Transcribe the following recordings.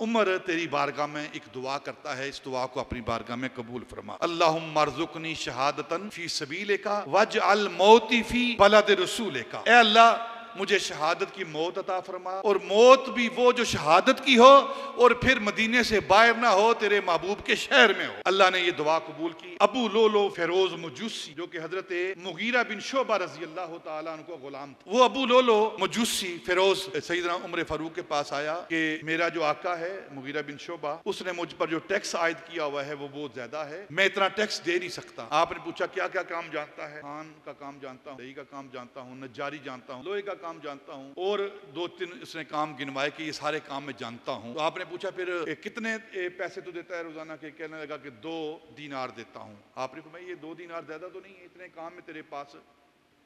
उमर तेरी बारगाह में एक दुआ करता है, इस दुआ को अपनी बारगाह में कबूल फरमा। अल्लाहुम्मा अर्ज़ुक़नी शहादतन फी सबीलिका वजअल मौती फी बलद रसूलिका। ए अल्लाह, मुझे शहादत की मौत अता फरमा, और मौत भी वो जो शहादत की हो और फिर मदीने से बाहर ना हो, तेरे महबूब के शहर में हो। अल्लाह ने ये दुआ कबूल की। अबू लोलो फेरोज मजूसी, जो कि हजरत मुगीरा बिन शोबा रजी अल्लाह तआला अन्हु का गुलाम था, वो अबू लोलो मजूसी फेरोज सैयदना उमर फारूक के पास आया कि मेरा जो आका है मुगीरा बिन शोबा, उसने मुझ पर जो टैक्स आयद किया हुआ है वो बहुत ज्यादा है, मैं इतना टैक्स दे नहीं सकता। आपने पूछा क्या क्या काम जानता है? खान का काम जानता हूँ, दही का काम जानता हूँ, नजारी जानता हूँ, लोहे का काम जानता हूँ, और दो तीन उसने काम गिनवाए कि ये सारे काम मैं जानता हूँ। तो आपने पूछा फिर कितने पैसे तो देता है रोजाना के? कहने लगा कि 2 दीनार देता हूँ। आपने कहा ये 2 दीनार ज्यादा तो नहीं है? इतने काम में तेरे पास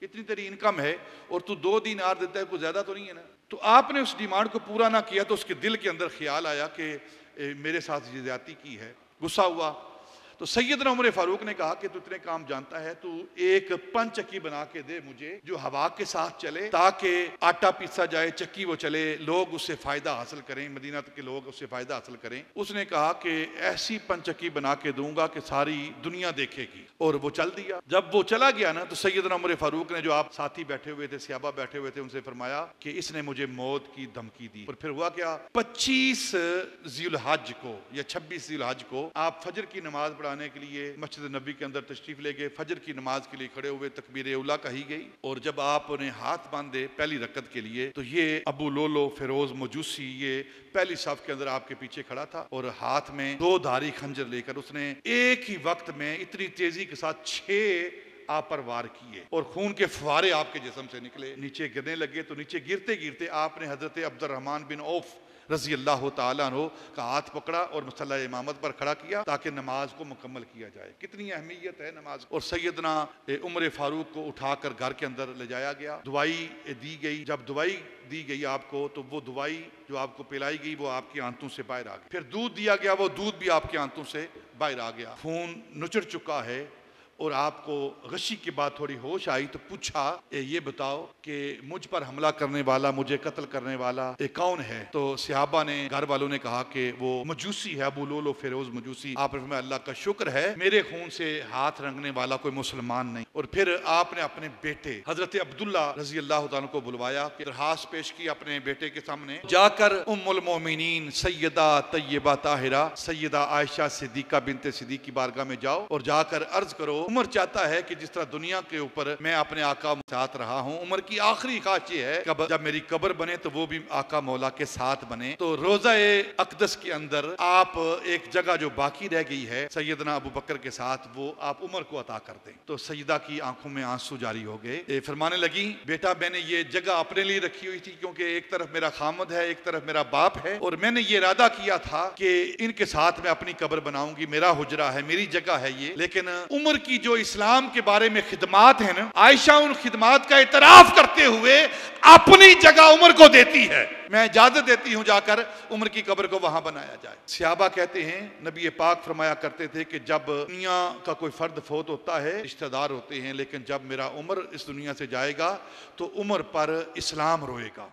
इतनी तेरी इनकम है और तू 2 दीनार देता है, कुछ ज्यादा तो नहीं है ना? तो आपने उस डिमांड को पूरा ना किया तो उसके दिल के अंदर ख्याल आया कि मेरे साथ ये ज्यादती की है, गुस्सा हुआ। तो सैयदना उमर फारूक ने कहा कि तू इतने काम जानता है, तू एक पंचक्की बना के दे मुझे जो हवा के साथ चले, ताकि आटा पीसा जाए, चक्की वो चले, लोग उससे फायदा हासिल करें, मदीना के लोग उससे फायदा हासिल करें। उसने कहा कि ऐसी पंचक्की बना के दूंगा कि सारी दुनिया देखेगी, और वो चल दिया। जब वो चला गया ना, तो सैयदना उमर फारूक ने, जो आप साथी बैठे हुए थे, सहाबा बैठे हुए थे, उनसे फरमाया कि इसने मुझे मौत की धमकी दी। और फिर हुआ क्या, 25 ज़िलहज को या 26 ज़िलहज को आप फजर की नमाज पढ़ाने के लिए मस्जिद नबी के अंदर तशरीफ ले गए। फजर की नमाज के लिए खड़े हुए, तकबीर उला कही गई, और जब आपने हाथ बांधे पहली रकत के लिए, तो ये अबू लोलो फेरोज मजूसी ये पहली सफ के अंदर आपके पीछे खड़ा था, और हाथ में 2 धारी खंजर लेकर उसने एक ही वक्त में इतनी तेजी के साथ 6 आप पर वार किए, और खून के फुहारे आपके जिस्म से निकले, नीचे गिरने लगे। तो नीचे गिरते गिरते आपने हजरत अब्दुर्रहमान बिन औफ रजी अल्लाह तआला अन्हु का हाथ पकड़ा और मुसल्ला इमामत पर खड़ा किया, ताकि नमाज को मुकम्मल किया जाए। कितनी अहमियत है नमाज। और सैयदना उमर फारूक को उठाकर घर के अंदर ले जाया गया, दवाई दी गई। जब दवाई दी गई आपको, तो वो दवाई जो आपको पिलाई गई वो आपकी आंतों से बाहर आ गई। फिर दूध दिया गया, वो दूध भी आपकी आंतों से बाहर आ गया। खून नुचड़ चुका है, और आपको गशी के बाद थोड़ी होश आई, तो पूछा ये बताओ कि मुझ पर हमला करने वाला, मुझे कत्ल करने वाला कौन है? तो सहाबा ने, घर वालों ने कहा कि वो मजूसी है, अबू लोलो फेरोज मजूसी। आपने फरमाया अल्लाह का शुक्र है, मेरे खून से हाथ रंगने वाला कोई मुसलमान नहीं। और फिर आपने अपने बेटे हजरत अब्दुल्ला रजी अल्लाह तआला को बुलवाया, दरखास्त पेश की अपने बेटे के सामने, जाकर उम्मुल मोमिनीन सैयदा तय्यबा ताहिरा सैयदा आयशा सिद्दीका बिनते सिद्दीक की बारगाह में जाओ, और जाकर अर्ज करो, उमर चाहता है कि जिस तरह दुनिया के ऊपर मैं अपने आका साथ रहा हूँ, उमर की आखिरी ख्वाहिश ये है कि जब मेरी कब्र बने तो वो भी आका मौला के साथ बने। तो रोजा अक़दस के अंदर आप एक जगह जो बाकी रह गई है सैयदना अबू बकर के साथ, वो आप उमर को अता कर दें। तो सैयदा की आंखों में आंसू जारी हो गए, फरमाने लगी, बेटा मैंने ये जगह अपने लिए रखी हुई थी, क्योंकि एक तरफ मेरा खामद है, एक तरफ मेरा बाप है, और मैंने ये इरादा किया था कि इनके साथ मैं अपनी कब्र बनाऊंगी, मेरा हुजरा है, मेरी जगह है ये। लेकिन उमर की जो इस्लाम के बारे में खिदमात है ना, आयशा उन खिदमात का इतराफ करते हुए अपनी जगह उमर को देती है, मैं इजाजत देती हूं जाकर उमर की कब्र को वहां बनाया जाए। सहाबा कहते हैं नबी पाक फरमाया करते थे कि जब दुनिया का कोई फर्द फौत होता है, रिश्तेदार होते हैं, लेकिन जब मेरा उमर इस दुनिया से जाएगा तो उमर पर इस्लाम रोएगा।